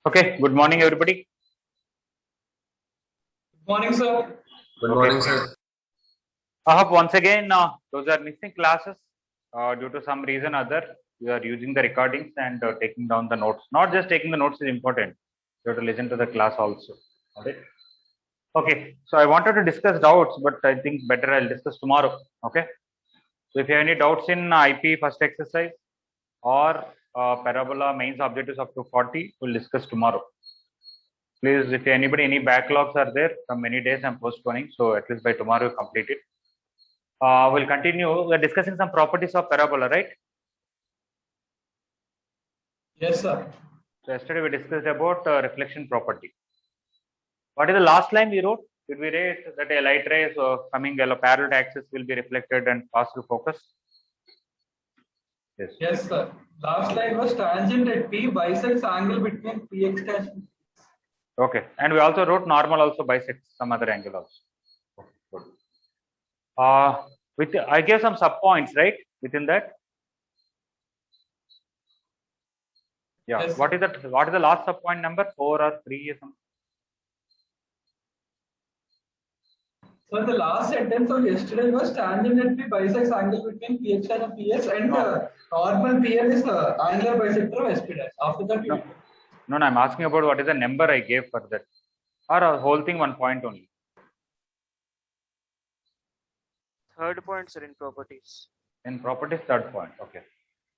Okay, good morning, everybody. Good morning, sir. Good morning, sir. I hope once again those are missing classes due to some reason or other. You are using the recordings and taking down the notes. Not just taking the notes is important. You have to listen to the class also. Okay. Okay. So I wanted to discuss doubts, but I think better I'll discuss tomorrow. Okay. So if you have any doubts in IP first exercise or parabola mains objectives up to 40, we'll discuss tomorrow. Please, if anybody any backlogs are there from many days, I'm postponing. So at least by tomorrow you complete it. We'll continue. We're discussing some properties of parabola, right? Yes, sir. So yesterday we discussed about reflection property. What is the last line we wrote? Did we write that a light ray coming along parallel to axis will be reflected and pass through focus? Yes. Yes, sir. Last line was tangent at P bisects angle between PX dash. Okay. And we also wrote normal also bisects some other angle also. Okay, good. With I gave some subpoints, right? Within that. Yeah. Yes. What is that? What is the last subpoint number? 4 or 3 or something? So the last sentence of yesterday was tangent at P bisects angle between PX dash and PS, and normal PL is angular bisector of SP dash. After that, No, I'm asking about what is the number I gave for that, or a whole thing 1 point only. Third point, sir, in properties. In properties, third point. Okay.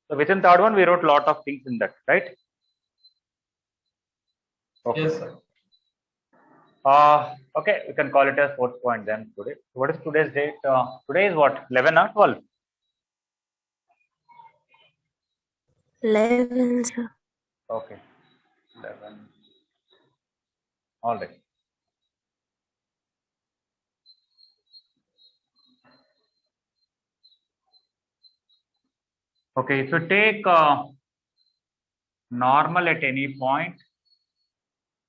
So within third one, we wrote lot of things in that, right? Okay. Yes, sir. Okay, we can call it as fourth point then today. What is today's date? Today is what? 11 or 12? 11, sir. Okay. 11. All right. Okay, if you take normal at any point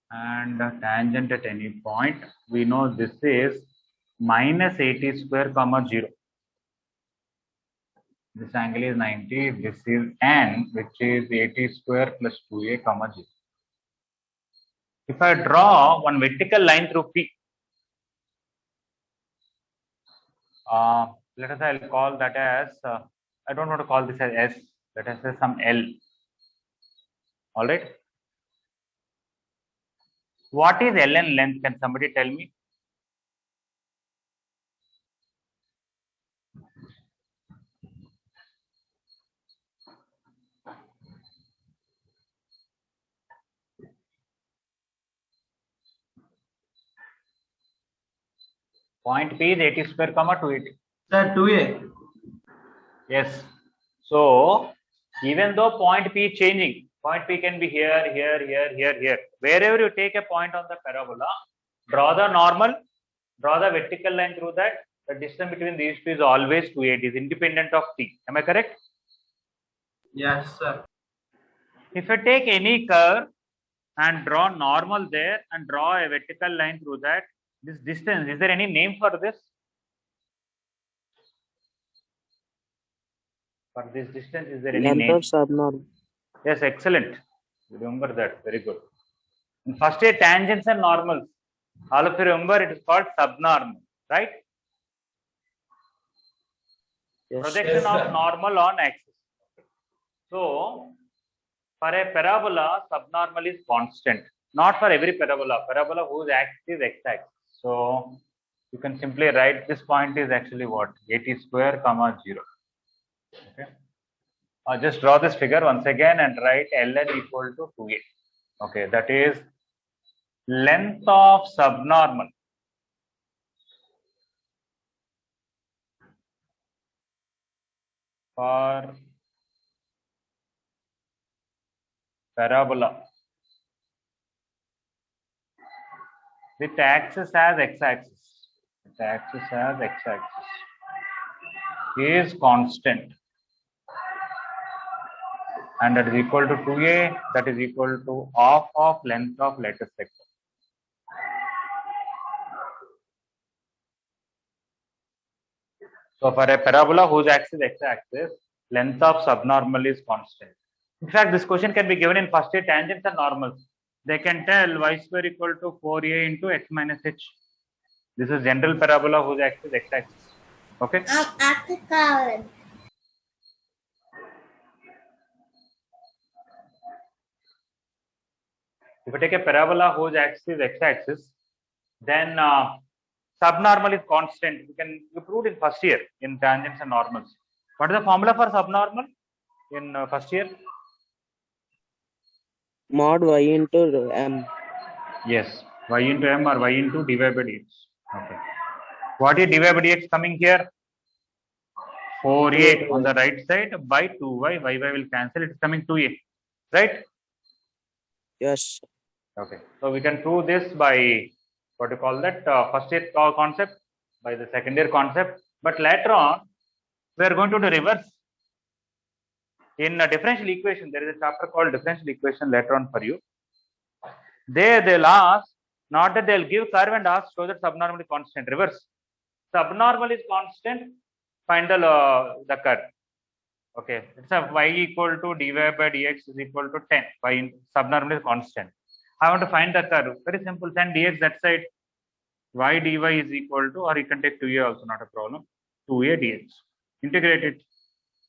and tangent at any point, we know this is minus 80 square comma 0. This angle is 90. This is n, which is 80 square plus 2a comma 0. If I draw one vertical line through P, let us I'll call that as I don't want to call this as S. Let us say some L. All right. What is ln length? Can somebody tell me? Point P is 80 square comma 280. Sir, 2A. Yes. So even though point P is changing, point P can be here, here, here, here, here. Wherever you take a point on the parabola, draw the normal, draw the vertical line through that. The distance between these two is always 280, is independent of P. Am I correct? Yes, sir. If I take any curve and draw normal there and draw a vertical line through that, this distance, is there any name for this? For this distance, is there any Length name? of subnormal. Yes, excellent. Remember that. Very good. In first year, tangents and normals. All of you remember it is called subnormal, right? Yes. Projection Yes, of sir. normal on axis. So, for a parabola, subnormal is constant. Not for every parabola. Parabola whose axis is x-axis. So, you can simply write this point is actually what? 80 square comma 0. Okay. I'll just draw this figure once again and write ln equal to 2a. Okay, that is length of subnormal for parabola with axis as x-axis. With axis as x-axis is constant. And that is equal to 2a, that is equal to half of length of lattice sector. So for a parabola whose axis is x-axis, length of subnormal is constant. In fact, this question can be given in first year tangents and normals. they can tell y square equal to 4a into x minus h. This is general parabola whose axis is x-axis. Okay. If you take a parabola whose axis is x-axis, then subnormal is constant. You proved in first year in tangents and normals. What is the formula for subnormal in first year? Mod y into m. Yes, y into m or y into dy by dx. Okay. What is dy by dx coming here? 4a on the right side by 2y. Y will cancel. It's coming 2a, right? Yes. Okay. So we can prove this by what you call that first year concept, by the second year concept. But later on, we are going to do reverse. In a differential equation, there is a chapter called differential equation later on for you. There they'll ask, not that they'll give curve and ask show that subnormal is constant. Reverse. Subnormal is constant, find the curve. Okay, it's a y equal to dy by dx is equal to 10. Y subnormal is constant. I want to find the curve. Very simple. Send dx that side. Y dy is equal to, or you can take 2a also, not a problem. 2a dx. Integrate it.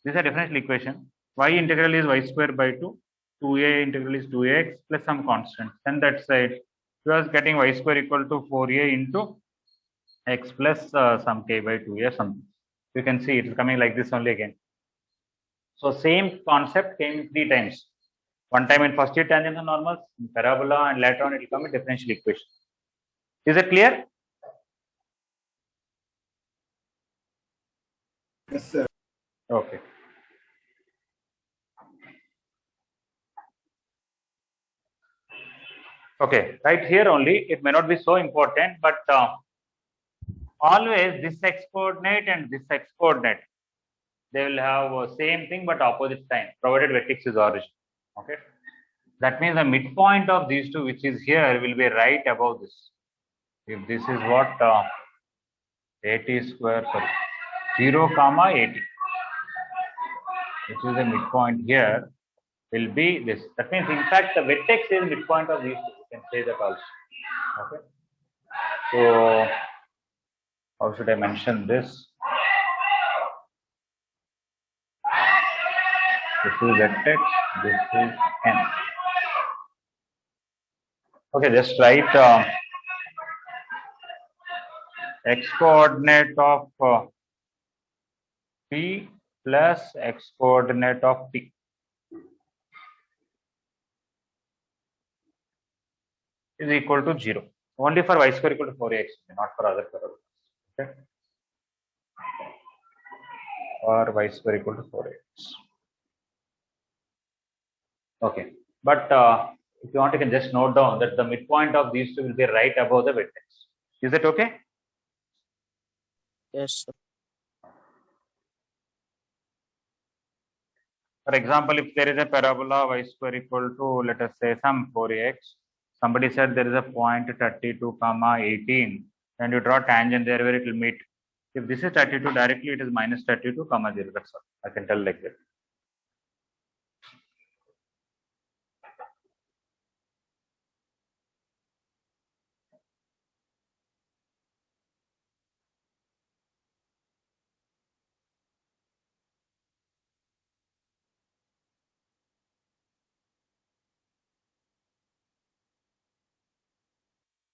This is a differential equation. Y integral is y square by 2. 2a integral is 2ax plus some constant. Then that side, you are getting y square equal to 4a into x plus some k by 2a something. You can see it is coming like this only again. So same concept came 3 times. One time in first year tangents and normals, in parabola, and later on it will come in differential equation. Is it clear? Yes, sir. Okay. Okay, right here only, it may not be so important, but always this x coordinate and this x coordinate, they will have same thing but opposite sign, provided vertex is origin. Okay, that means the midpoint of these two, which is here, will be right above this. If this is what 80 square, sorry, 0 comma 80, which is the midpoint here, will be this. That means, in fact, the vertex is midpoint of these two. You can say that also. Okay. So, how should I mention this? This is vertex. This is n. Okay, just write x coordinate of p plus x coordinate of p. Is equal to 0. Only for y square equal to 4ax, not for other parameters. Okay. Or y square equal to 4ax. Okay. But if you want, you can just note down that the midpoint of these two will be right above the vertex. Is that okay? Yes, sir. For example, if there is a parabola y square equal to, let us say, some 4ax, somebody said there is a point 32 comma 18, and you draw tangent there where it will meet. If this is 32 directly, it is minus 32 comma 0. That's all. I can tell like that.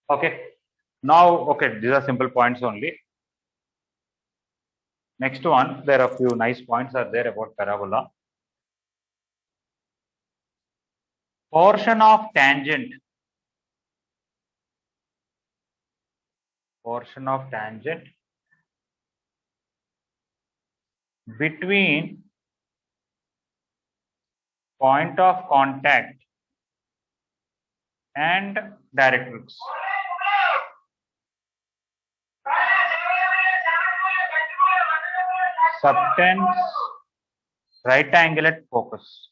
Okay. Now, okay, these are simple points only. Next one, there are a few nice points are there about parabola. Portion of tangent between point of contact and directrix. Subtends right angle at focus.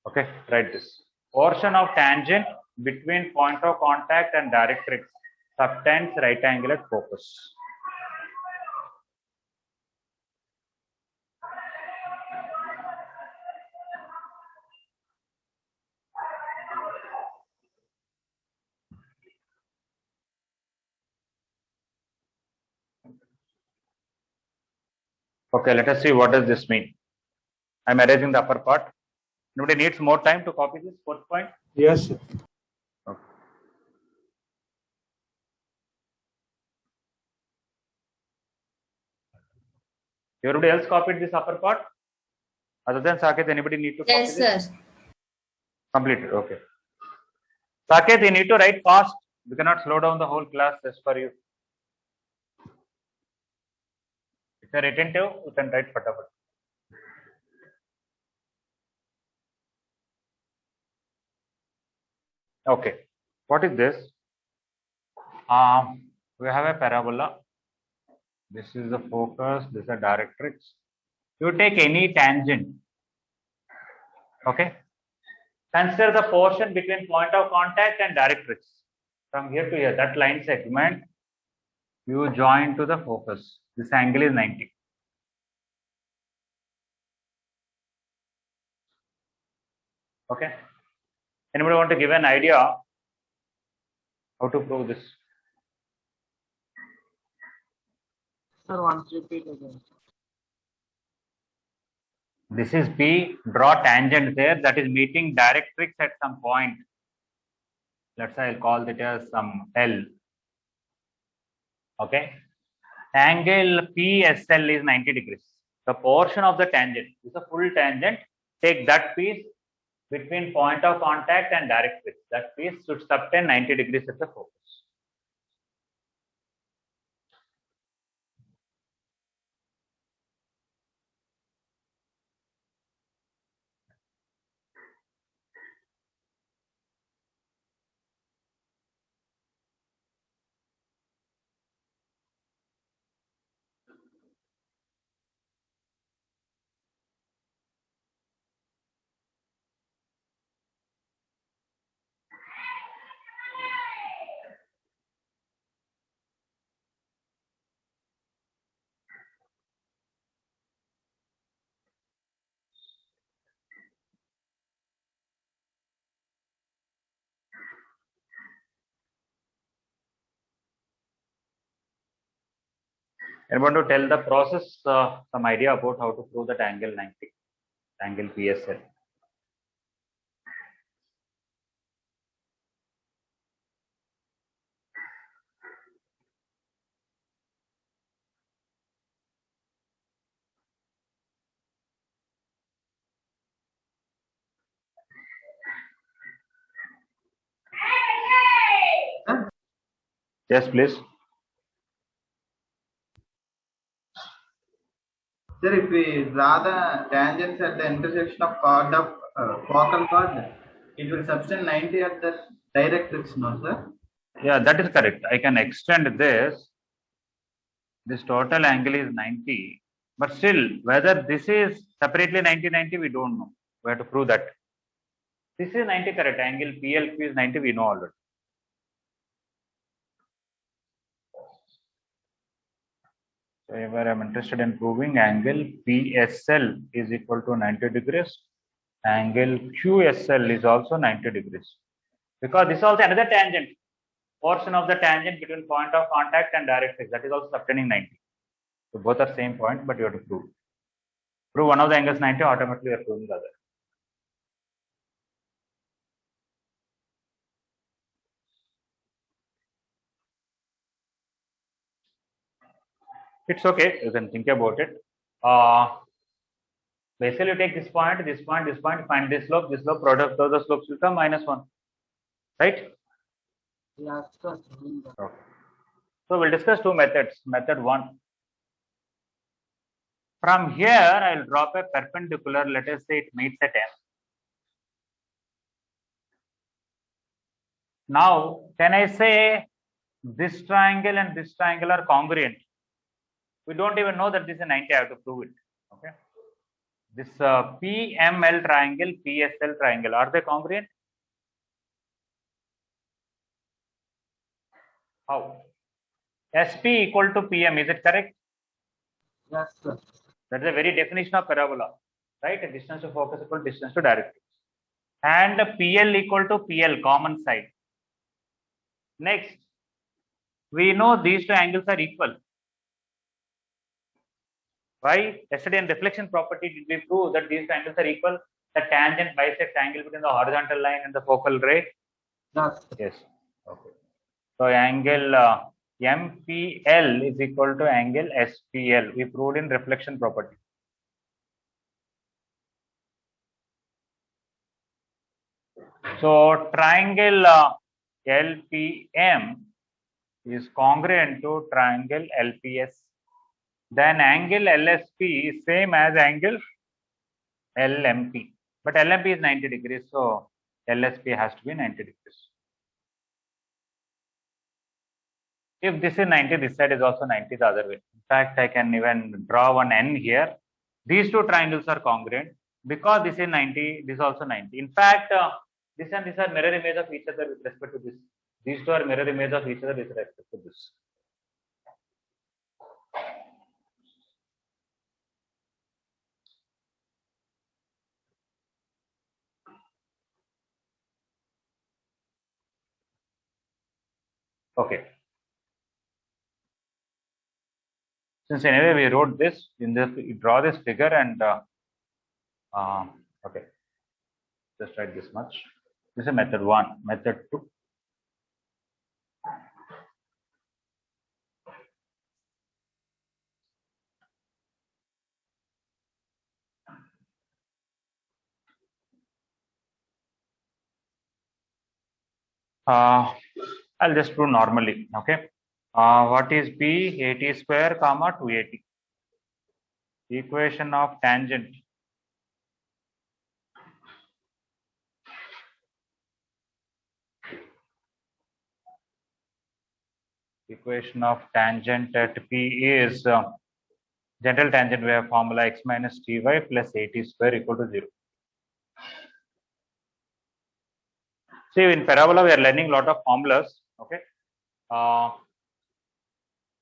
Okay, write this. Portion of tangent between point of contact and directrix subtends right angle at focus. Okay, let us see what does this mean. I'm erasing the upper part. Nobody needs more time to copy this fourth point? Yes, sir. Okay. Everybody else copied this upper part? Other than Saket, anybody need to copy Yes, this? sir. Completed, okay. Saket, you need to write fast. We cannot slow down the whole class just for you. If you're attentive, you can write fatapat. Okay, what is this? We have a parabola. This is the focus, this is a directrix. You take any tangent. Okay. Consider the portion between point of contact and directrix. From here to here, that line segment, you join to the focus. This angle is 90. Okay. Anybody want to give an idea how to prove this? Sir, once repeat again. This is P, draw tangent there, that is meeting directrix at some point. Let's say I'll call it as some L. Okay. Angle PSL is 90 degrees. The portion of the tangent is a full tangent. Take that piece between point of contact and directrix. That piece should subtend 90 degrees at the focus. I want to tell the process, some idea about how to prove that angle 90, angle PSL. Yes, please. Sir, if we draw the tangents at the intersection of chord of focal chord, it will subtend 90 at the directrix, no, sir? Yeah, that is correct. I can extend this. This total angle is 90, but still, whether this is separately 90, we don't know. We have to prove that. This is 90 correct. Angle PLQ is 90, we know already. So here I'm interested in proving angle PSL is equal to 90 degrees. Angle QSL is also 90 degrees. Because this is also another tangent. Portion of the tangent between point of contact and directrix, that is also subtending 90. So both are same point, but you have to prove. Prove one of the angles 90, automatically you are proving the other. It's okay, you can think about it. Basically, you take this point, this point, this point, find this slope, product of the slopes will come -1. Right? Yes, sir. Okay. So we'll discuss two methods. Method 1. From here, I'll drop a perpendicular, let us say it meets at M. Now, can I say this triangle and this triangle are congruent? We don't even know that this is 90, I have to prove it. Okay. This PML triangle, PSL triangle, are they congruent? How? SP equal to PM, is it correct? Yes, sir. That is the very definition of parabola, right? A distance to focus equal to distance to directrix. And PL equal to PL, common side. Next, we know these two angles are equal. Why? Yesterday in reflection property, did we prove that these angles are equal? The tangent bisects angle between the horizontal line and the focal ray? Yes. Yes. Okay. So angle MPL is equal to angle SPL. We proved in reflection property. So triangle LPM is congruent to triangle LPS. Then angle LSP is same as angle LMP. But LMP is 90 degrees, so LSP has to be 90 degrees. If this is 90, this side is also 90 the other way. In fact, I can even draw one N here. These two triangles are congruent because this is 90, this is also 90. In fact, this and this are mirror image of each other with respect to this. These two are mirror image of each other with respect to this. Okay. Since anyway we wrote this, in this we draw this figure and okay, just write this much. This is method 1. Method 2. I'll just do normally. Okay. What is B? 80 square comma 280. Equation of tangent. Equation of tangent at P is general tangent. We have formula x minus ty plus 80 square equal to 0. See, in parabola we are learning a lot of formulas. Okay.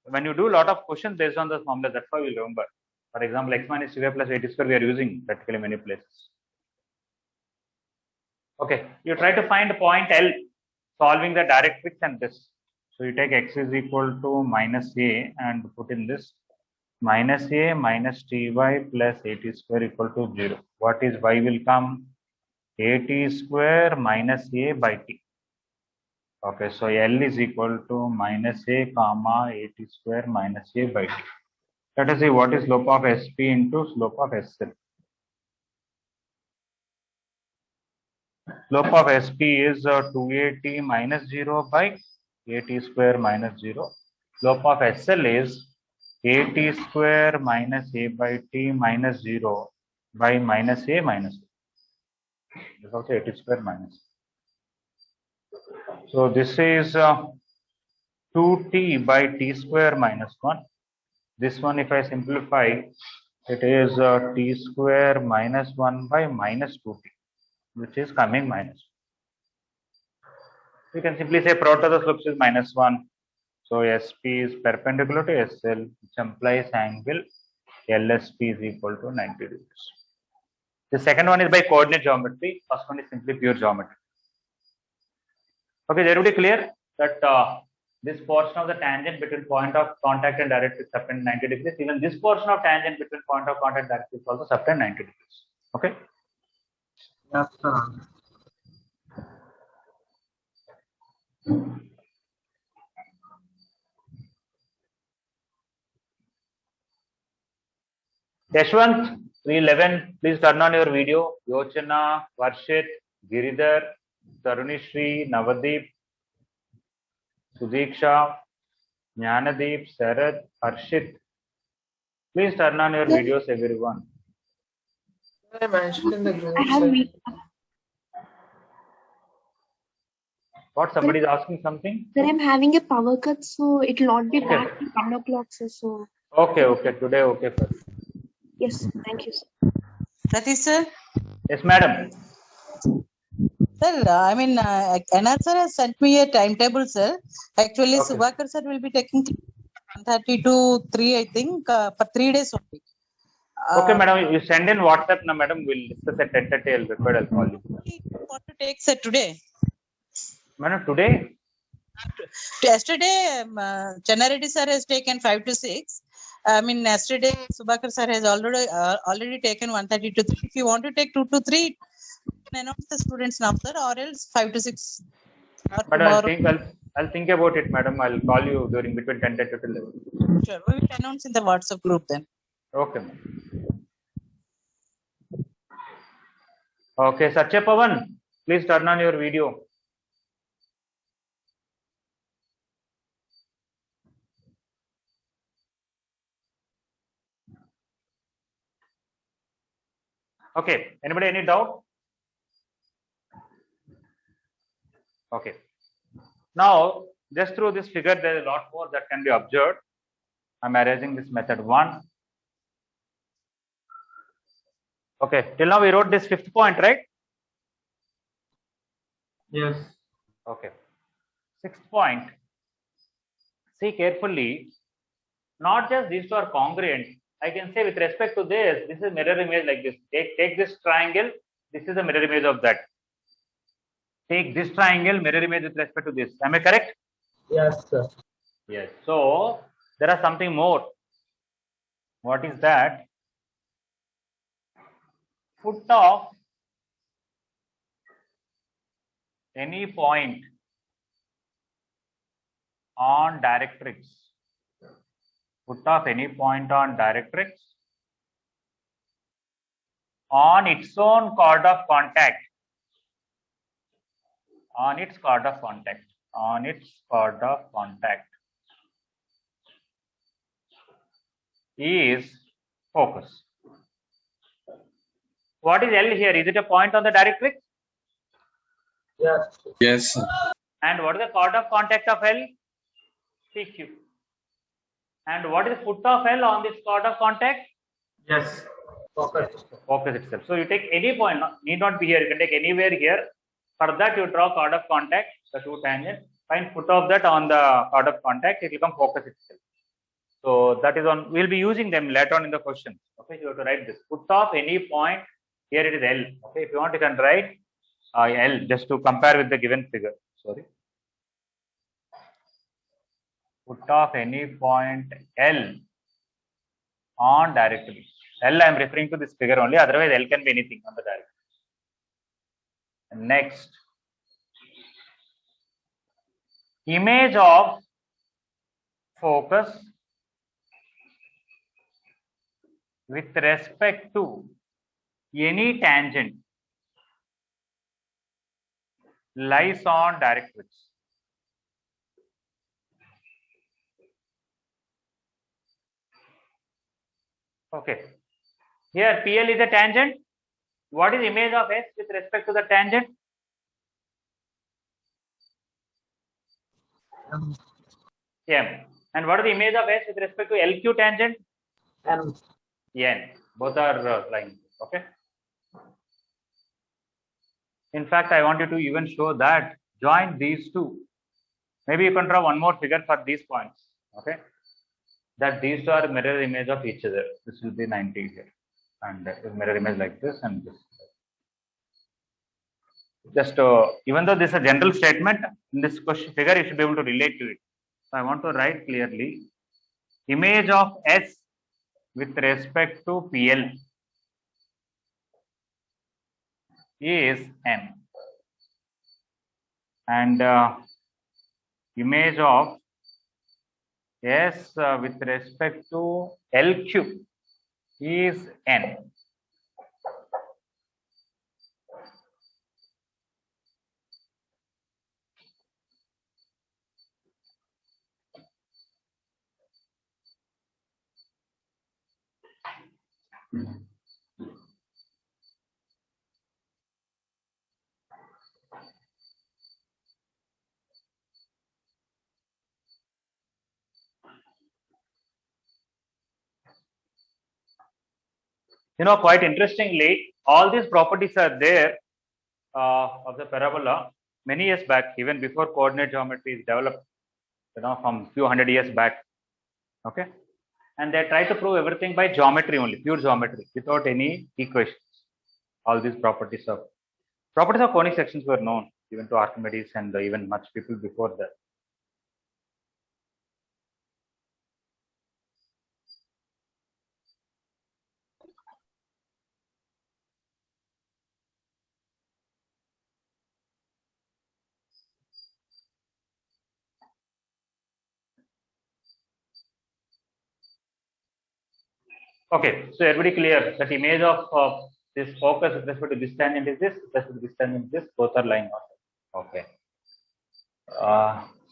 When you do a lot of questions based on the formulas, that's why we remember. For example, x minus ty plus 80 square we are using practically many places. Okay, you try to find point L solving the directrix and this. So you take x is equal to minus a and put in this minus a minus ty plus 80 square equal to 0. What is y will come? 80 square minus a by t. Okay, so L is equal to minus a comma 80 square minus a by t. Let us see what is slope of SP into slope of SL. Slope of SP is 280 minus 0 by 80 square minus 0. Slope of SL is 80 square minus a by t minus 0 by minus a minus a. This is also 80 square minus. So this is 2t by t square minus 1. This one, if I simplify, it is t square minus 1 by minus 2t, which is coming minus. You can simply say product of the slopes is minus 1. So SP is perpendicular to SL, which implies angle LSP is equal to 90 degrees. The second one is by coordinate geometry. First one is simply pure geometry. Okay, is everybody clear that this portion of the tangent between point of contact and directrix is subtend 90 degrees. Even this portion of tangent between point of contact and directrix is also subtend 90 degrees. Okay. Yes, sir. Yashwant, 311, please turn on your video. Yochana, Varshit, Giridhar, Tarunishri, Navadeep, Sudiksha, Jnanadeep, Sarad, Harshit. Please turn on your videos, everyone. I mentioned in the group. I have What? Somebody is asking something? Sir, I'm having a power cut, so it will not be back to 1 o'clock, sir. So Okay, okay. Today, okay. First. yes, thank you, sir. Satish sir, Yes, madam. sir, NR sir has sent me a timetable, sir. Actually, Okay. Subhakar sir will be taking 1:30 to 3, I think, for 3 days only. Okay, madam. You send in WhatsApp, na, madam. We'll discuss at 10:30. I'll record. I'll call you. Want to take, sir, today? Madam, today? Yesterday, Chennai Reddy sir has taken 5 to 6. I mean, yesterday Subhakar sir has already taken 130 to 3. If you want to take 2 to 3, you can announce the students now, sir, or else 5 to 6. Or But tomorrow. I'll think about it, madam. I'll call you during between 10 to 11. Sure, we will announce in the WhatsApp group then. Okay, ma'am. Okay, Satya Pavan, please turn on your video. Okay, anybody any doubt? Okay. Now, just through this figure, there is a lot more that can be observed. I'm erasing this method 1. Okay, till now we wrote this 5th point, right? Yes. Okay. 6th point. See carefully. Not just these two are congruent. I can say with respect to this is mirror image like this. Take this triangle. This is a mirror image of that. Take this triangle, mirror image with respect to this. Am I correct? Yes, sir. Yes. So there are something more. What is that? Foot of any point on directrix. Foot of any point on directrix on its own chord of contact. On its chord of contact. On its chord of contact is focus. What is L here? Is it a point on the directrix? Yes. Yes, sir. And what is the chord of contact of L? PQ. And what is the foot of L on this chord of contact? Yes. Focus. Focus itself. So you take any point, need not be here, you can take anywhere here. For that you draw chord of contact, the two tangents, find foot of that on the chord of contact, it will come focus itself. So that is on, we'll be using them later on in the question. Okay, you have to write this. Foot of any point, here it is L. Okay, if you want you can write L just to compare with the given figure. Sorry. Foot of any point L on directrix. L I am referring to this figure only, otherwise L can be anything on the directrix. Next, image of focus with respect to any tangent lies on directrix. Okay. Here PL is a tangent. What is image of S with respect to the tangent? M. And what is the image of S with respect to LQ tangent? M. N. Both are lines. Okay. In fact, I want you to even show that join these two. Maybe you can draw one more figure for these points. Okay. That these two are mirror image of each other. This will be 90 here. And mirror image like this and this. Just even though this is a general statement, in this question figure you should be able to relate to it. So I want to write clearly image of S with respect to PL is M, and image of S with respect to LQ is N. You know, quite interestingly, all these properties are there of the parabola many years back, even before coordinate geometry is developed, you know, from few hundred years back. Okay. And they try to prove everything by geometry only, pure geometry, without any equations. All these properties of conic sections were known even to Archimedes and even much people before that. Okay, so everybody clear that image of this focus with respect to this tangent is this, with respect to this tangent is this, both are lying on. Okay.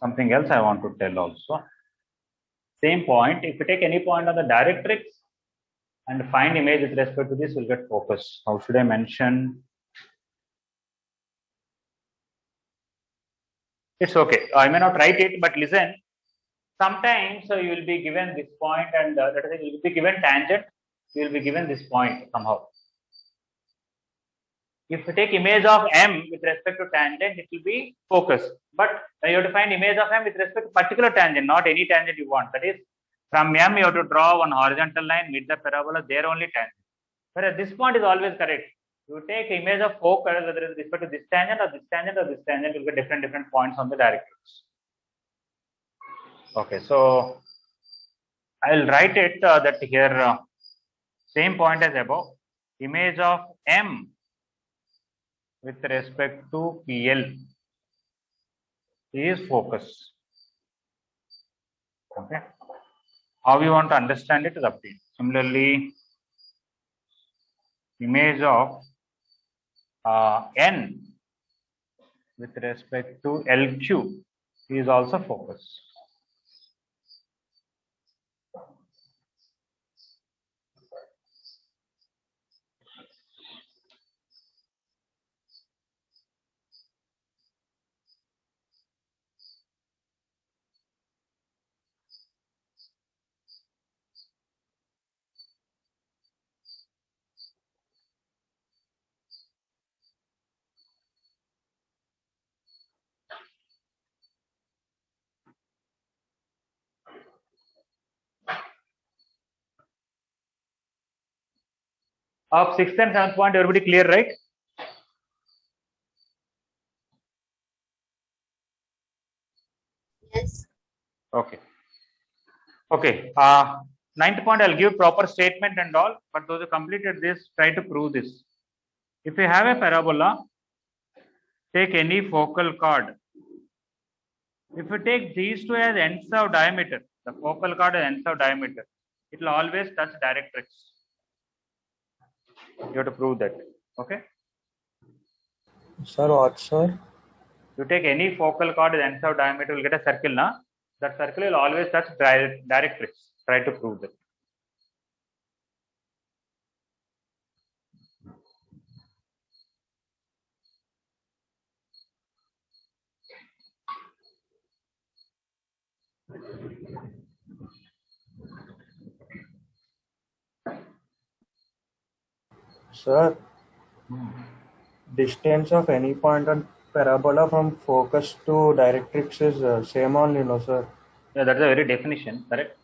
Something else I want to tell also. Same point, if you take any point on the directrix and find image with respect to this, will get focus. How should I mention? It's okay. I may not write it, but listen. Sometimes you will be given this point, and that is, you will be given tangent. You will be given this point somehow. If you take image of M with respect to tangent, it will be focus. But you have to find image of M with respect to particular tangent, not any tangent you want. That is, from M you have to draw one horizontal line, meet the parabola, there only tangent. Whereas this point is always correct. You take image of focus, whether with respect to this tangent or this tangent or this tangent, you will get different points on the directrix. Okay, so I will write it that here same point as above. Image of M with respect to PL is focus. Okay, how you want to understand it is up to you. Similarly, image of N with respect to LQ is also focus. Of sixth and seventh point, everybody clear, right? Yes. Okay. Okay. Ninth point, I'll give proper statement and all, but those who completed this, try to prove this. If you have a parabola, take any focal chord. If you take these two as ends of diameter, the focal chord as ends of diameter, it will always touch directrix. You have to prove that. Okay. Sir, what, sir? You take any focal chord as ends of diameter, you will get a circle, na? That circle will always touch directrix. Try to prove that. Sir, distance of any point on parabola from focus to directrix is same only, no, sir? Yeah, that's a very definition, correct?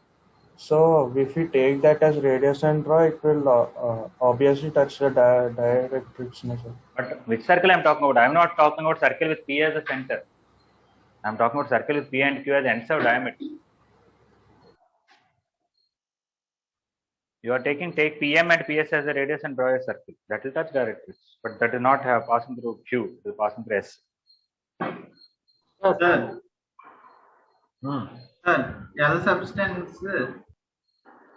So, if we take that as radius and draw, it will obviously touch the directrix, no, sir? But which circle I'm talking about? I'm not talking about circle with P as a center. I'm talking about circle with P and Q as ends of diameter. You are take PM and PS as a radius and draw a circle. That will touch directrix, but that will not have passing through Q. It will passing through S. Sir, sir, L substance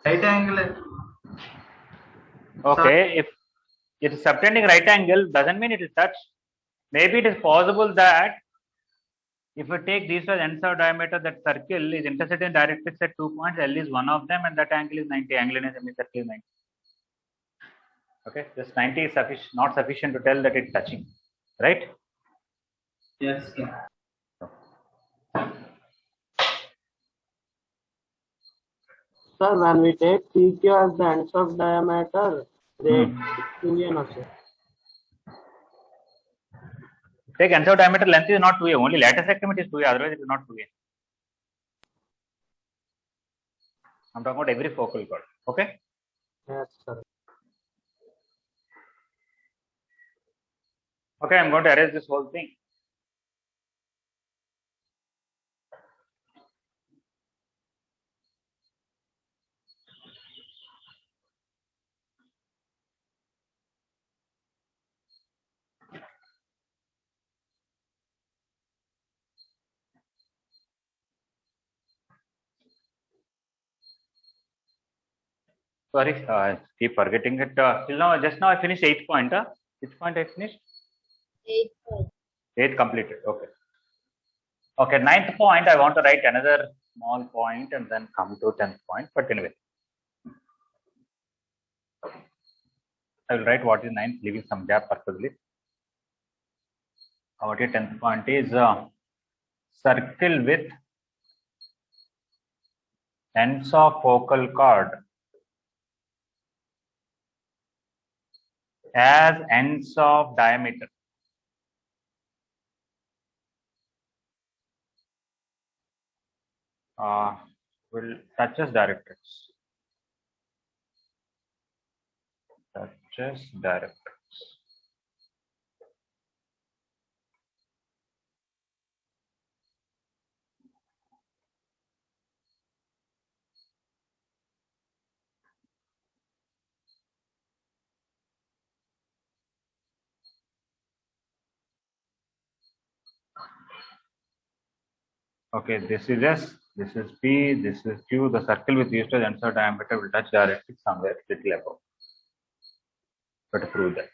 right angle. Okay, if it is subtending right angle, doesn't mean it will touch. Maybe it is possible that if you take these as ends of diameter, that circle is intersecting in directrix at 2 points. L is one of them, and that angle is 90. Angle in a semicircle is 90. Okay, just 90 is not sufficient to tell that it's touching, right? Yes, sir. Sir, when we take PQ as the ends of diameter, they Indian also. Take ends of diameter, length is not 2a. Only lattice segment is 2a. Otherwise, it is not 2a. I'm talking about every focal chord. Okay. Yes, sir. Okay, I'm going to erase this whole thing. Sorry, keep forgetting it. Till now, just now I finished 8th point. Which point I finished? 8th completed. Okay. Okay, 9th point, I want to write another small point and then come to 10th point. But anyway, I will write what is 9th, leaving some gap purposely. What your 10th point is circle with ends of focal chord as ends of diameter. Will touch as directrix. Touch as directrix. Okay, this is S, this is P, this is Q. The circle with used as ends of diameter will touch directrix somewhere little above. Got to prove that.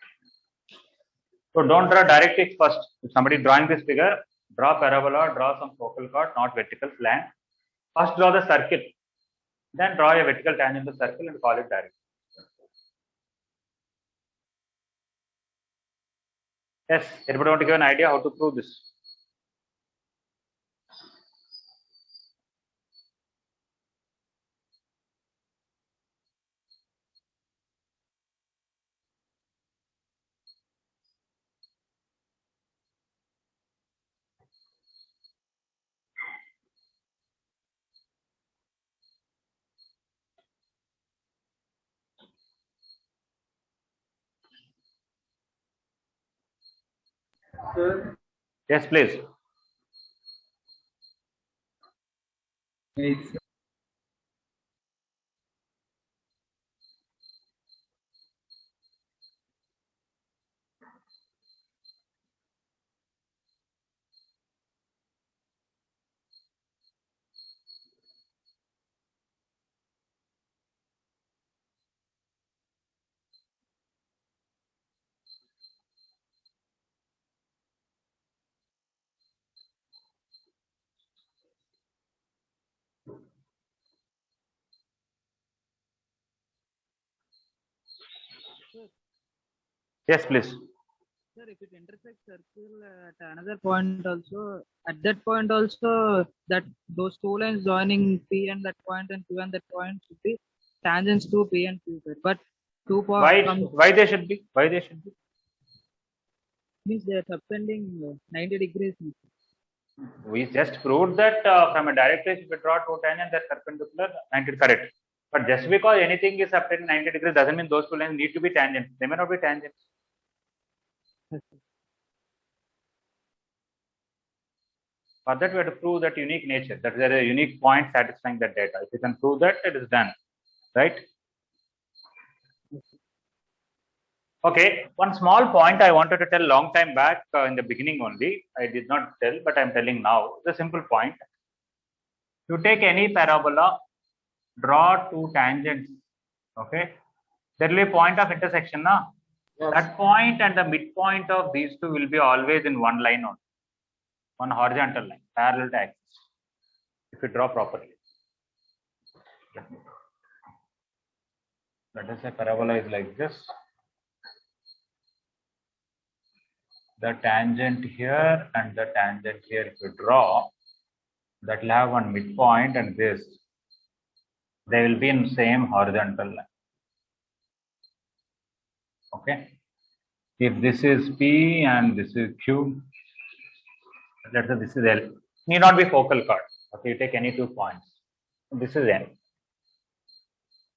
So don't draw directrix first. If somebody drawing this figure, draw parabola, draw some focal chord, not vertical plane. First draw the circle, then draw a vertical tangent to the circle and call it directrix. Yes, anybody want to give an idea how to prove this? Sir, Yes, please. it's Yes, please. Sir, if it intersects circle at another point also, at that point also, that those two lines joining P and that point and Q and that point should be tangents to P and Q. Sir. But two points Why they should be? Why they should be? means they are subtending 90 degrees. We just proved that from a directrix, if you draw two tangents that are perpendicular, 90 correct. But just because anything is up in 90 degrees doesn't mean those two lines need to be tangents. They may not be tangents. For that, we have to prove that unique nature, that there is a unique point satisfying that data. If you can prove that, it is done, right? Okay, one small point I wanted to tell long time back in the beginning only. I did not tell, but I'm telling now. The simple point. You take any parabola, draw two tangents. Okay, there will be a point of intersection, na? Yes. That point and the midpoint of these two will be always in one line only, one horizontal line, parallel to axis. If you draw properly. Let us say parabola is like this. The tangent here and the tangent here, if you draw, that will have one midpoint and this. They will be in same horizontal line. Okay. If this is P and this is Q, let's say this is L. Need not be focal chord. Okay, you take any 2 points. This is N.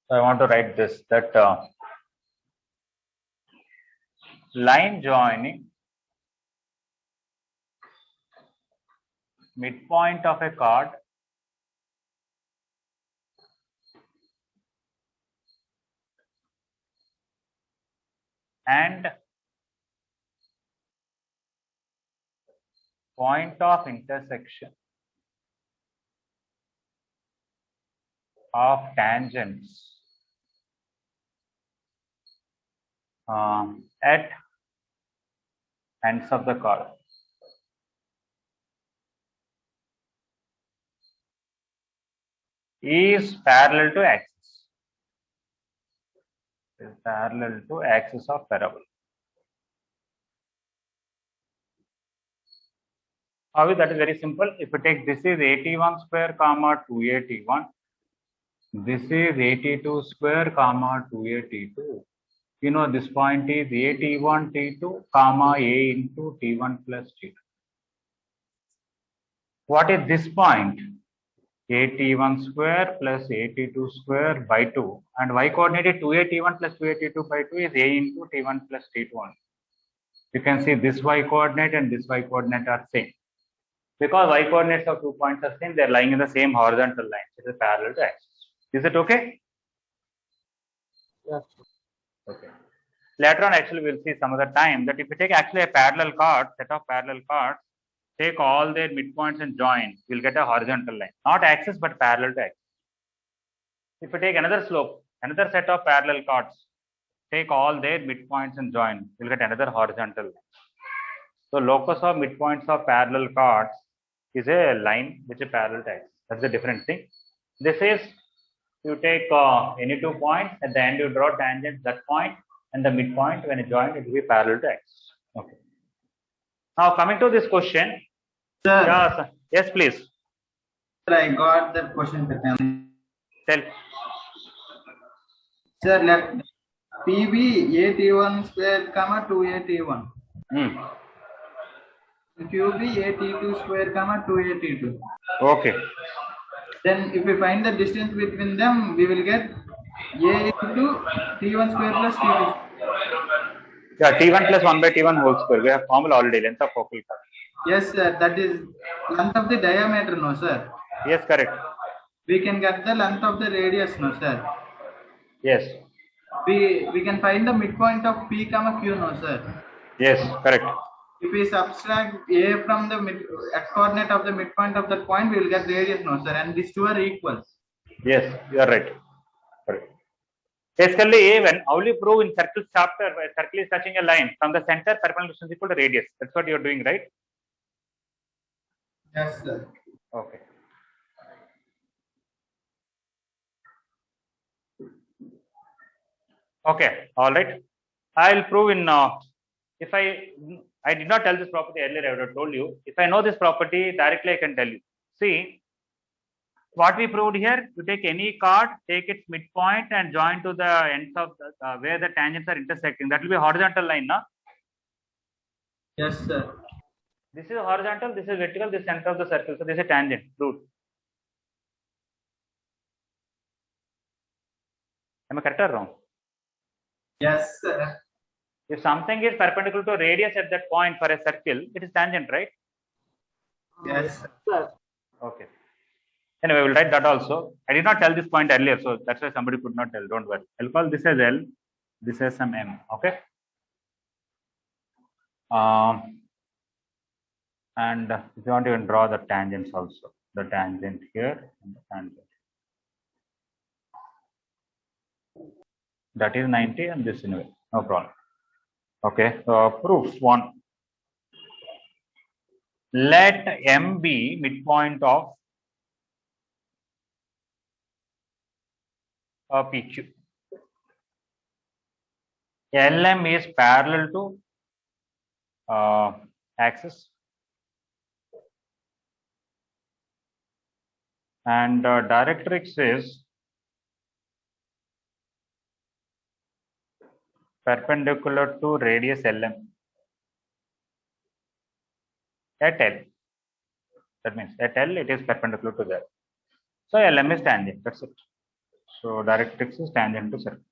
So I want to write this, that line joining midpoint of a chord and point of intersection of tangents at ends of the chord. Is parallel to axis. Is parallel to axis of parabola. How is that? Is very simple. If you take this is 81 square comma 281. This is 82 square comma 282. You know this point is a t1 t2 comma a into t1 plus t2. What is this point? at1 square plus at2 square by 2, and y coordinate is 2at1 plus 2at2 by 2 is a into t1 plus t2. You can see this y coordinate and this y coordinate are same. Because y coordinates of 2 points are same, they are lying in the same horizontal line. It is parallel to axis. Is it okay? Yes. Okay. Later on, actually, we'll see some other time that if you take actually a parallel chord, set of parallel chords, take all their midpoints and join, you'll get a horizontal line. Not axis, but parallel to axis. If you take another slope, another set of parallel chords, take all their midpoints and join, you'll get another horizontal line. So locus of midpoints of parallel chords is a line which is parallel to axis. That's a different thing. This is, you take any 2 points, at the end you draw tangent that point, and the midpoint when you join it will be parallel to axis. Okay. Now coming to this question. Sir, Yes, yes, please. sir, I got that question pattern. Tell. Sir, let PB at1 square comma 2at1. QB at2 square comma 2at2. Okay. Then if we find the distance between them, we will get a into t1 square plus t2. Yeah, t1 plus 1 by t1 whole square. We have formula already, length of focal chord. Yes, sir, that is length of the diameter, no, sir. Yes, correct. We can get the length of the radius, no, sir. Yes. We can find the midpoint of P comma Q, no, sir. Yes, correct. If we subtract A from the x coordinate of the midpoint of that point, we will get radius, no, sir. And these two are equal. Yes, you are right. Correct. Basically, when only prove in circle chapter where circle is touching a line from the center, perpendicular distance equal to radius. That's what you are doing, right? Yes, sir. Okay. Okay, all right. I'll prove in if I did not tell this property earlier, I would have told you. If I know this property directly, I can tell you. See, what we proved here, you take any chord, take its midpoint and join to the ends of the, where the tangents are intersecting. That will be a horizontal line, no? Yes, sir. This is horizontal, this is vertical, this is center of the circle. So this is a tangent, proved. Am I correct or wrong? Yes, sir. If something is perpendicular to radius at that point for a circle, it is tangent, right? Yes, Sir. Okay. Anyway, we'll write that also. I did not tell this point earlier, so that's why somebody could not tell. Don't worry. I'll call this as L, this as some M. Okay. And if you want to even draw the tangents also, the tangent here and the tangent. That is 90 and this anyway, no problem. Okay, proof 1. Let M be midpoint of a PQ. LM is parallel to axis, and directrix is perpendicular to radius LM at L. That means at L it is perpendicular to that. So LM is tangent. That's it. So directrix is tangent to circle.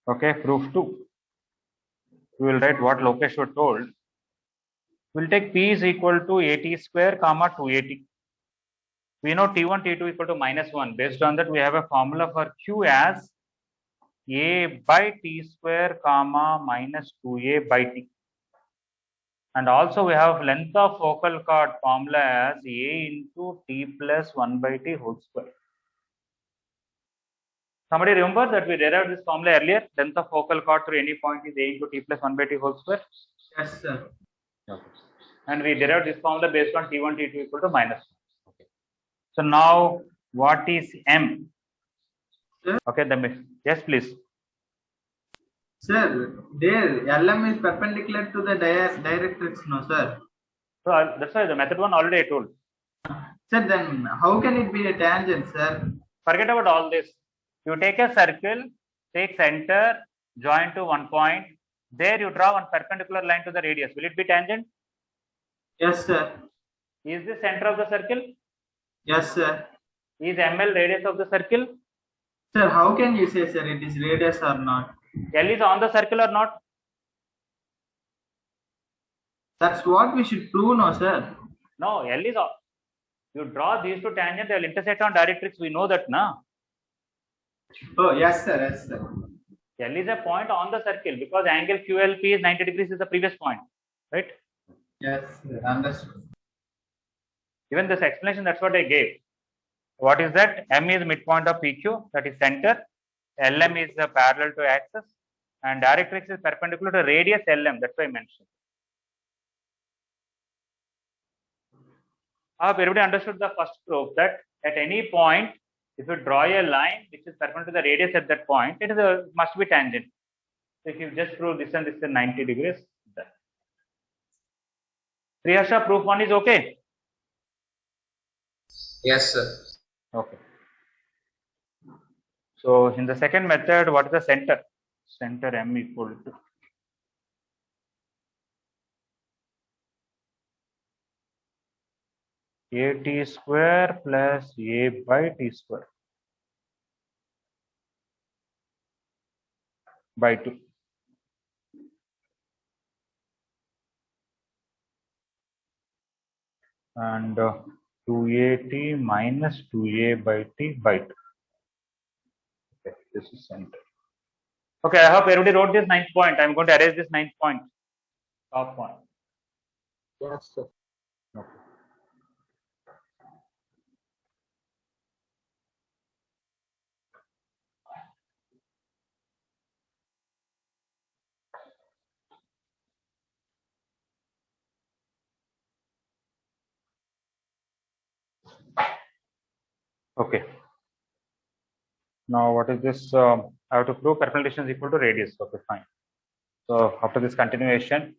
Okay, proof 2. We will write what Lokeshwar told. We'll take P is equal to AT square comma 280. We know T1, T2 equal to -1. Based on that, we have a formula for Q as A by T square comma minus 2A by T. And also we have length of focal chord formula as A into T plus 1 by T whole square. Somebody remember that we derived this formula earlier? Length of focal chord through any point is A into T plus 1 by T whole square. Yes, sir. Okay. And we derived this formula based on T1, T2 equal to minus 1. Okay. So now what is M? Sir? Okay, yes, please. Sir, there LM is perpendicular to the directrix, no, sir. So that's why the method one already I told. Sir, then how can it be a tangent, sir? Forget about all this. You take a circle, take center, join to one point. There you draw one perpendicular line to the radius. Will it be tangent? Yes, sir. Is this center of the circle? Yes, sir. Is ML radius of the circle? Sir, how can you say, sir, it is radius or not? L is on the circle or not? That's what we should prove, no, sir. No, L is on. You draw these two tangents, they will intersect on directrix. We know that, na? Oh, yes, sir. Yes, sir. L is a point on the circle because angle QLP is 90 degrees is the previous point, right? Yes, sir. Understood. Even this explanation, that's what I gave. What is that? M is midpoint of PQ, that is center. LM is parallel to axis, and directrix is perpendicular to radius LM. That's why I mentioned. I hope everybody understood the first proof that at any point, if you draw a line which is perpendicular to the radius at that point, it is must be tangent. So if you just prove this and this is 90 degrees, done. Priyarsha, proof one is okay. Yes, sir. Okay. So in the second method, what is the center? Center M equal to A T square plus A by T square by 2. And 2AT minus 2A by T by 2. Okay, this is center. Okay, I hope everybody wrote this 9th point. I'm going to erase this 9th point. Top point. Yes, sir. Okay. Okay. Now what is this? I have to prove perpendicular distance equal to radius. Okay, fine. So after this continuation,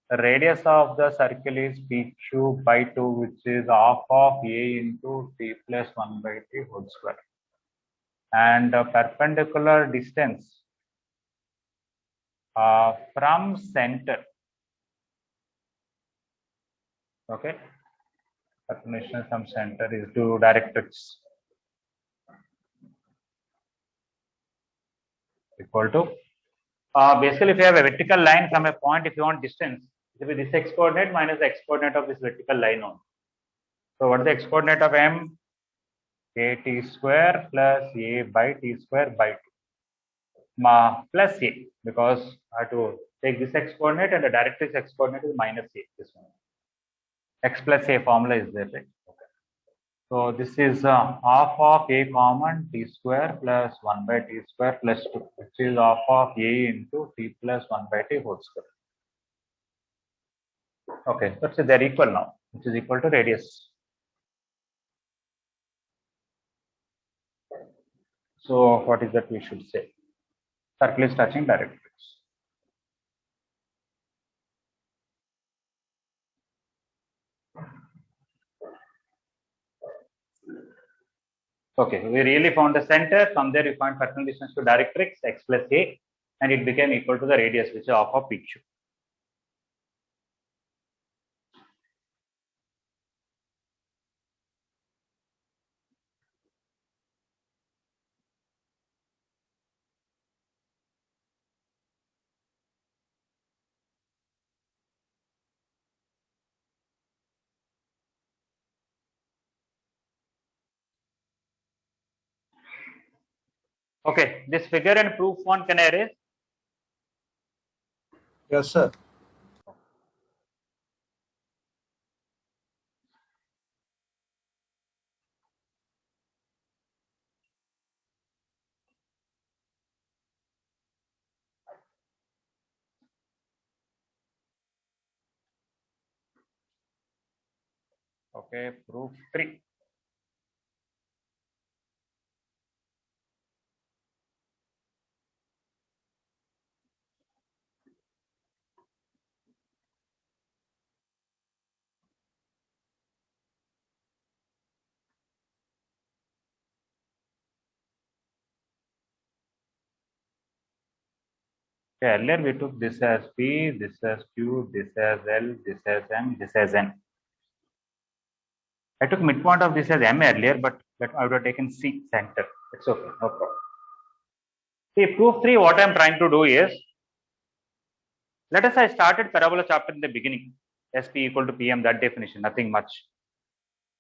the radius of the circle is PQ by 2, which is half of A into T plus 1 by T whole square. And the perpendicular distance from center. Okay. Perpendicular distance from center is to directrix equal to basically if you have a vertical line from a point, if you want distance, it will be this x coordinate minus the x coordinate of this vertical line on. So what is the x coordinate of M? A T square plus A by T square by 2 plus A, because I have to take this x coordinate and the directrix x coordinate is minus A. This one. X plus A formula is there, right? Okay. So this is half of A common T square plus 1 by T square plus 2, which is half of A into T plus 1 by T whole square. Okay, let's say they're equal now, which is equal to radius. So what is that we should say? Circle is touching directrix. Okay, we really found the center. From there, we find perpendicular distance to directrix x plus A, and it became equal to the radius, which is half of PQ. Okay, this figure and proof one can I erase? Yes, sir. Okay, proof 3. Okay, earlier we took this as P, this as Q, this as L, this as M, this as N. I took midpoint of this as M earlier, but I would have taken C center. It's okay, no problem. See, proof 3, what I'm trying to do is, let us say I started parabola chapter in the beginning, SP equal to PM, that definition, nothing much.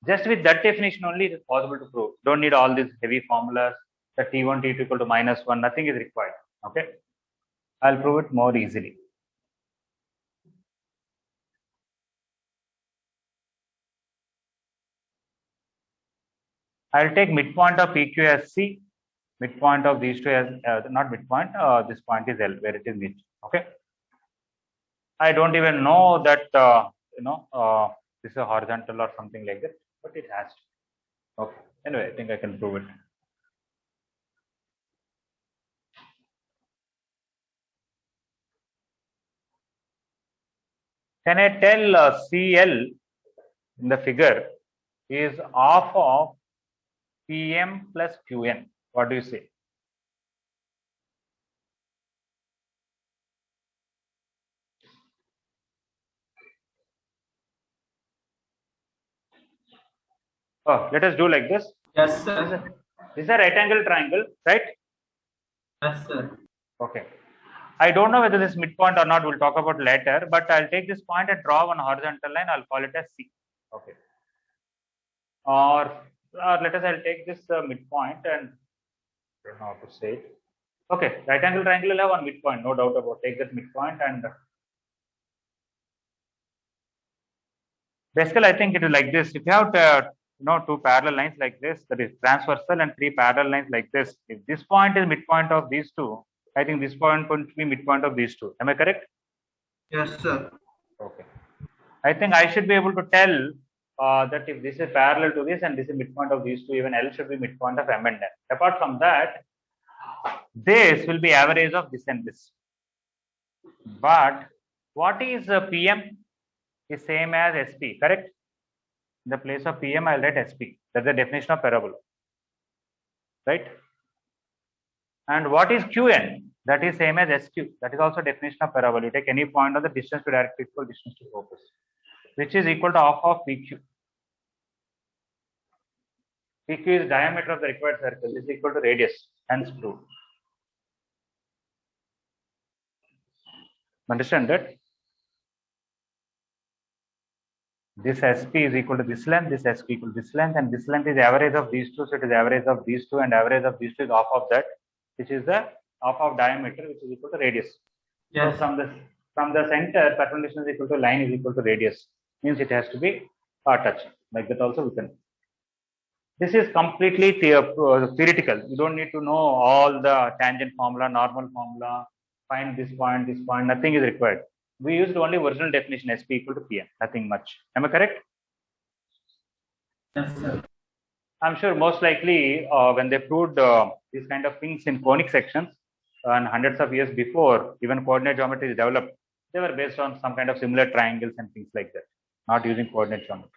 Just with that definition only, it is possible to prove. Don't need all these heavy formulas, the T1, T2 equal to -1, nothing is required. Okay, I'll prove it more easily. I'll take midpoint of PQ as C, midpoint of these two as, not midpoint, this point is L, where it is mid. Okay. I don't even know that, this is a horizontal or something like that, but it has to. Okay. Anyway, I think I can prove it. Can I tell CL in the figure is half of PM plus QN? What do you say? Oh, let us do like this. Yes, sir. This is a right angle triangle, right? Yes, sir. Okay. I don't know whether this is midpoint or not. We'll talk about later. But I'll take this point and draw one horizontal line. I'll call it as C. Okay. Or let us. I'll take this midpoint and I don't know how to say it. Okay. Right angle triangle will have one midpoint. No doubt about. Take that midpoint and basically I think it is like this. If you have two parallel lines like this, that is transversal, and 3 parallel lines like this. If this point is midpoint of these two, I think this point would be midpoint of these two. Am I correct? Yes, sir. Okay. I think I should be able to tell that if this is parallel to this and this is midpoint of these two, even L should be midpoint of M and N. Apart from that, this will be average of this and this. But what is PM? Is same as SP, correct? In the place of PM, I'll write SP. That's the definition of parabola, right? And what is QN? That is same as SQ. That is also definition of parabola. You take any point on the distance to direct equal distance to focus, which is equal to half of PQ. PQ is diameter of the required circle. This is equal to radius, hence proved. Understand that? This SP is equal to this length, this SP equal to this length, and this length is average of these two, so it is average of these two, and average of these two is half of that, which is the half of diameter, which is equal to radius. Yes. So from the center, perpendicular is equal to line is equal to radius. Means it has to be touch. Like that also we can. This is completely theoretical. You don't need to know all the tangent formula, normal formula, find this point, nothing is required. We used only original definition SP equal to PM, nothing much. Am I correct? Yes, sir. I'm sure most likely when they proved these kind of things in conic sections and hundreds of years before even coordinate geometry is developed, they were based on some kind of similar triangles and things like that, not using coordinate geometry.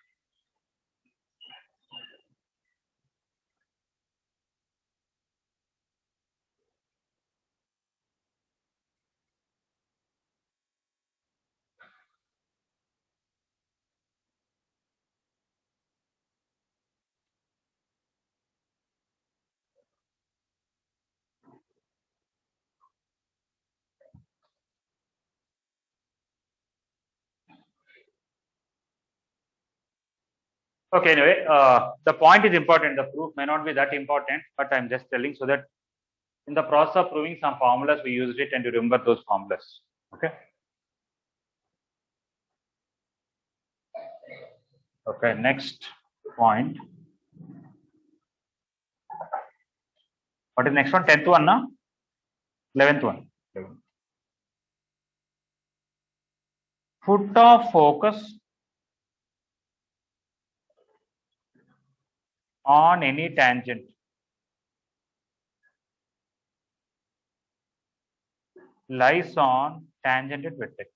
Okay, anyway, the point is important. The proof may not be that important, but I'm just telling so that in the process of proving some formulas, we used it and you remember those formulas. Okay. Okay, next point. What is next one? 10th one, no? 11th one. 11th. Foot of focus on any tangent lies on tangent vertex.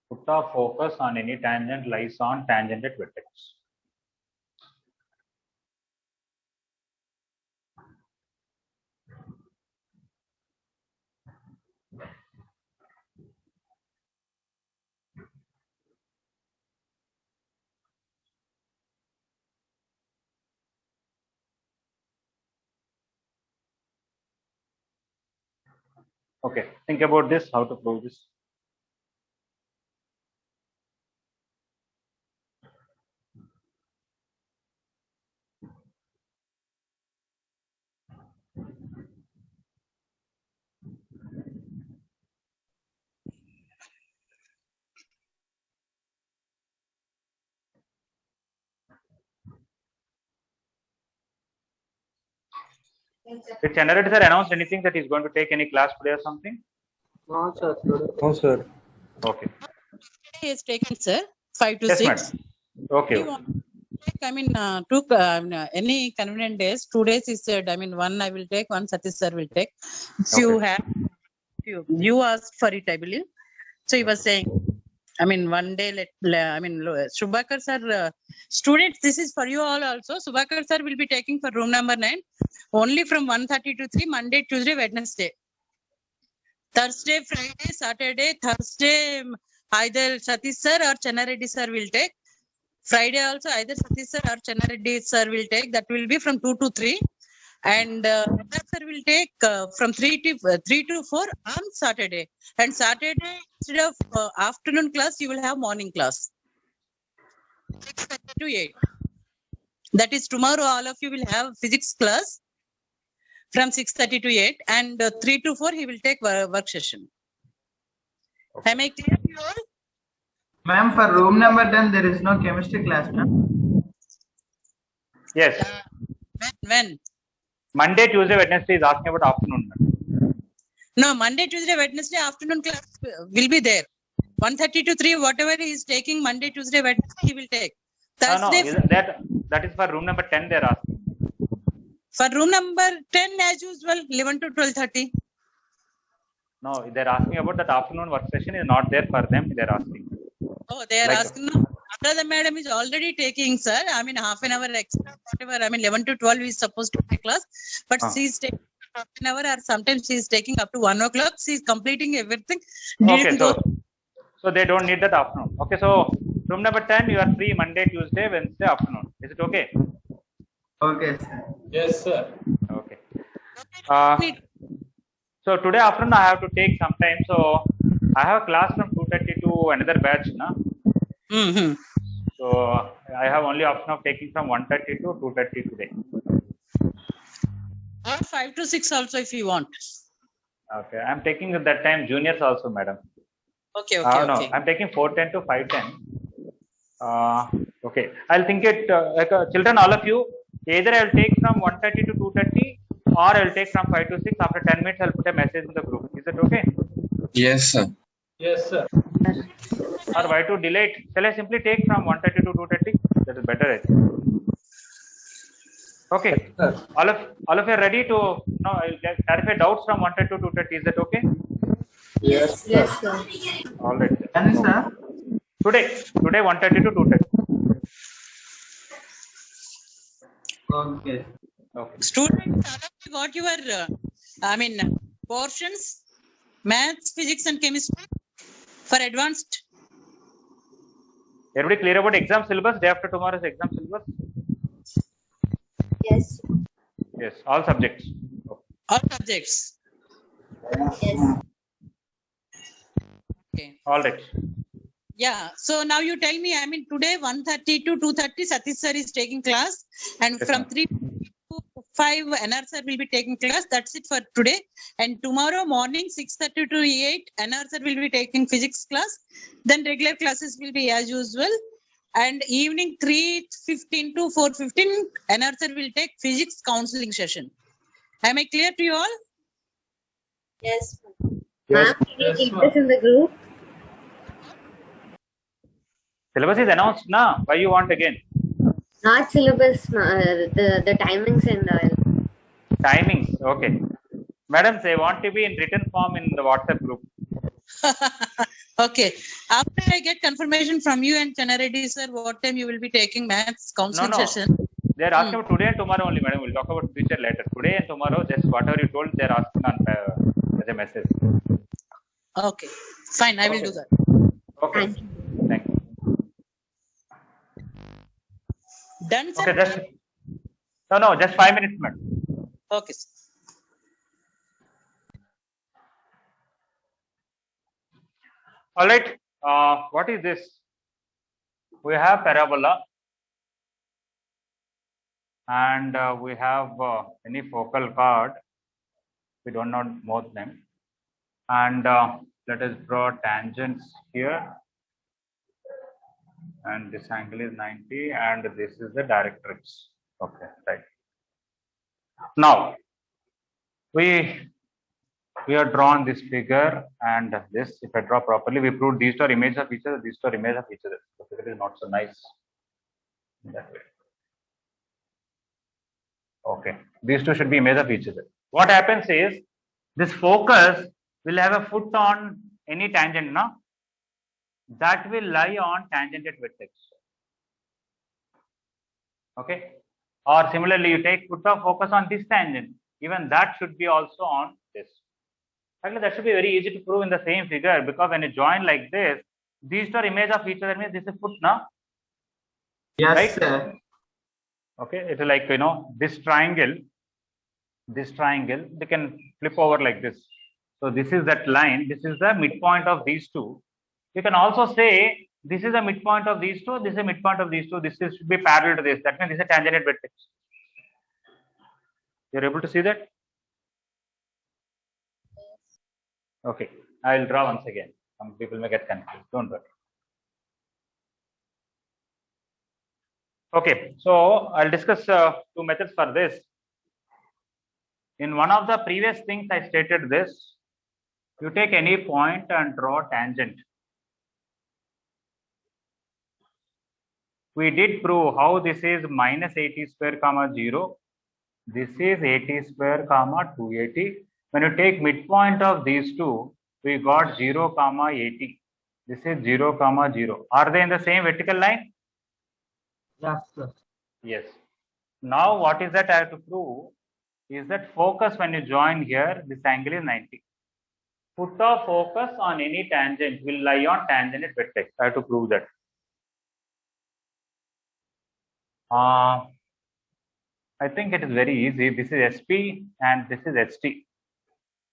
Put a focus on any tangent lies on tangent vertex. Okay, think about this, how to prove this. Did Chandrareddy sir announce anything that he's going to take any class today or something? No, sir. Today. No, sir. Okay. He has taken, sir, 5 to Yes, 6. madam. Okay. You want to take, I mean, any convenient days, 2 days is said. I mean, one I will take, one Satish sir will take. If you have, you asked for it, I believe. So he was saying, I mean, one day, Subhakar sir, students, this is for you all also. Subhakar sir will be taking for room number 9, only from 1:30 to 3, Monday, Tuesday, Wednesday. Thursday, Friday, Saturday, Thursday, either Satish sir or Chandrareddy sir will take. Friday also either Satish sir or Chandrareddy sir will take. That will be from 2 to 3. And sir will take from 3 to 4 on Saturday. And Saturday, instead of afternoon class, you will have morning class. 6:30 to 8. That is tomorrow, all of you will have physics class from 6:30 to 8. And 3 to 4, he will take work session. Am I clear to you all? Ma'am, for room number 10, there is no chemistry class, ma'am. Yes. When? Monday, Tuesday, Wednesday is asking about afternoon. No, Monday, Tuesday, Wednesday afternoon class will be there. 1:30 to 3, whatever he is taking Monday, Tuesday, Wednesday, he will take. Thursday, that is for room number 10 they're asking. For room number 10, as usual, 11 to 12:30. No, they're asking about that afternoon work session is not there for them. They're asking. Oh, they are asking. No, Anuradha madam is already taking, sir. I mean, half an hour extra, whatever. I mean, 11 to 12 is supposed to take class, but she's taking half an hour, or sometimes she's taking up to 1 o'clock. She's completing everything. Okay, so they don't need that afternoon. Okay, so room number 10, you are free Monday, Tuesday, Wednesday afternoon. Is it okay? Okay, sir. Yes, sir. Okay. So today afternoon I have to take some time. So I have a class from 2:30 to another batch, na? Mm-hmm. So I have only option of taking from 1:30 to 2:30 today. Or 5 to 6 also, if you want. Okay, I'm taking at that time juniors also, madam. Okay. No, I'm taking 4:10 to 5:10. Okay, I'll think it. Children, all of you, either I'll take from 1:30 to 2:30, or I'll take from 5 to 6. After 10 minutes, I'll put a message in the group. Is that okay? Yes, sir. Yes, sir. Or why to delay it? Shall I simply take from 1:30 to 2:30? That is better, I think. Okay. All of you are ready to I'll clarify doubts from 1:30 to 2:30. Is that okay? Yes, sir. Yes, sir. All right. And sir, Today 1:30 to 2:30. okay. Okay. Students, all of you got your, portions, maths, physics, and chemistry for advanced. Everybody clear about exam syllabus? Day after tomorrow's exam syllabus? Yes. Yes, all subjects. All subjects. Yes. Okay. All right. Yeah. So now you tell me. I mean, today 1:30 to 2:30, Satish sir is taking class, and Yes, from ma'am. 3 to 5, NR sir will be taking class. That's it for today. And tomorrow morning 6:30 to 8, NR sir will be taking physics class. Then regular classes will be as usual. And evening 3:15 to 4:15, NR sir will take physics counseling session. Am I clear to you all? Yes. Yes. Ma'am, can you Yes, keep ma'am. this in the group? Syllabus is announced now. Why you want again? Not syllabus, the timings and all. Timings. Okay. Madam, they want to be in written form in the WhatsApp group. Okay. After I get confirmation from you and Chana Reddy sir, what time you will be taking maths counseling No. session? They are asking about today and tomorrow only, madam. We'll talk about future later. Today and tomorrow, just whatever you told, they are asking on as a message. Okay. Fine. I will do that. Okay. Thank you. Thank you. Done, sir? Okay, just no, just 5 minutes, madam. Okay, sir. All right. What is this? We have parabola, and we have any focal chord. We don't know both them, and let us draw tangents here. And this angle is 90, and this is the directrix. Okay, right. Now we have drawn this figure and this. If I draw properly, we proved these two are images of each other. These two are images of each other. The figure is not so nice in that way. Okay, these two should be images of each other. What happens is this focus will have a foot on any tangent, no? That will lie on tangent at vertex. Okay, or similarly, you take put of focus on this tangent. Even that should be also on this. Actually, that should be very easy to prove in the same figure, because when you join like this, these two are image of each other, means this is foot, now. Yes, right? sir. Okay, it's like, this triangle, they can flip over like this. So this is that line, this is the midpoint of these two. You can also say this is the midpoint of these two, this is the midpoint of these two, should be parallel to this. That means this is a tangent at vertex. You're able to see that? Okay, I will draw once again. Some people may get confused, don't worry. Okay, so I'll discuss two methods for this. In one of the previous things, I stated this. You take any point and draw tangent. We did prove how this is minus 80 square comma 0. This is 80 square comma 280. When you take midpoint of these two, we got 0 comma 80. This is 0 comma 0. Are they in the same vertical line? Yes, sir. Yes. Now what is that I have to prove is that focus, when you join here, this angle is 90. Put of focus on any tangent will lie on tangent at vertex. I have to prove that. I think it is very easy. This is SP and this is HT.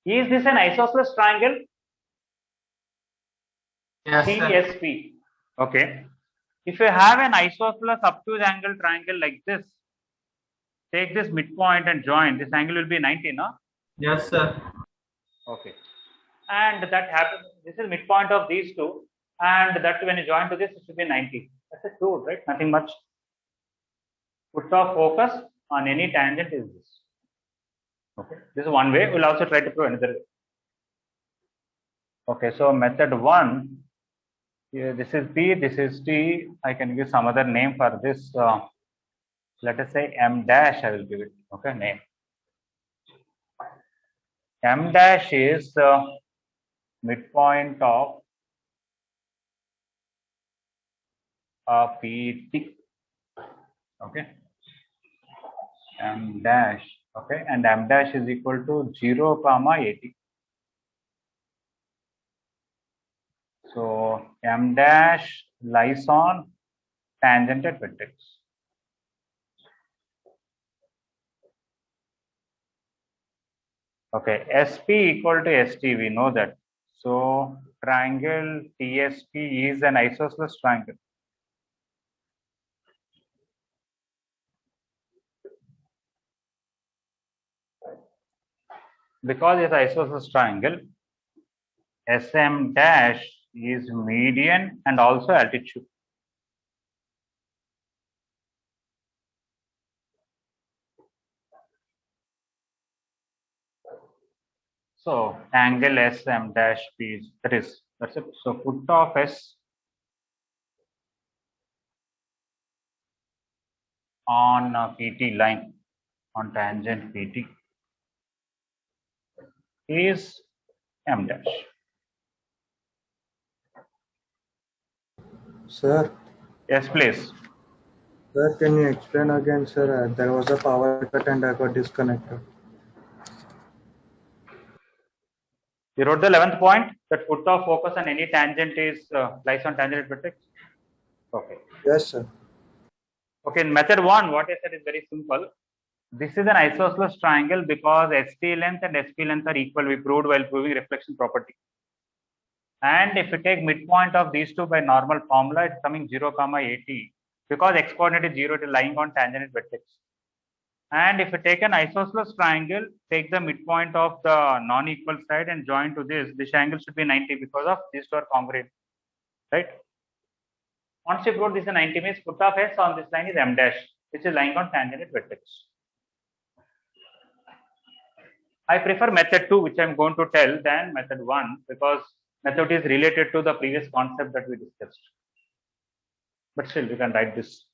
Is this an isosceles triangle? Yes, sir. CSP. Okay. If you have an isosceles obtuse angle triangle like this, take this midpoint and join. This angle will be 90, no? Yes, sir. Okay. And that happens. This is midpoint of these two, and that when you join to this, it should be 90. That's a truth, right? Nothing much. Put of focus on any tangent is this. Okay. This is one way. We'll also try to prove another way. Okay. So method one. Here, this is P. This is T. I can give some other name for this. Let us say M dash. I will give it. Okay. Name. M dash is midpoint of PT. Okay. M dash. Okay. And M dash is equal to 0 comma 80. So M dash lies on tangent at vertex. Okay, SP equal to ST, we know that. So triangle TSP is an isosceles triangle. Because it's isosceles triangle, SM dash is median and also altitude. So angle S M dash P is, that's it. So foot of S on PT line, on tangent PT, is M dash. Sir, Yes, please. sir, can you explain again, sir? There was a power cut and I got disconnected. You wrote the 11th point that foot of focus on any tangent is lies on tangent vertex. Okay. Yes, sir. Okay. In method 1, what I said is very simple. This is an isosceles triangle because ST length and SP length are equal. We proved while proving reflection property. And if we take midpoint of these two by normal formula, it's coming 0, 80. Because x coordinate is 0, it is lying on tangent vertex. And if you take an isosceles triangle, take the midpoint of the non-equal side and join to this angle should be 90 because of these two are congruent, right? Once you prove this is 90 means foot of S on this line is M dash, which is lying on tangent vertex. I prefer method 2, which I'm going to tell, than method 1 because method is related to the previous concept that we discussed. But still, we can write this.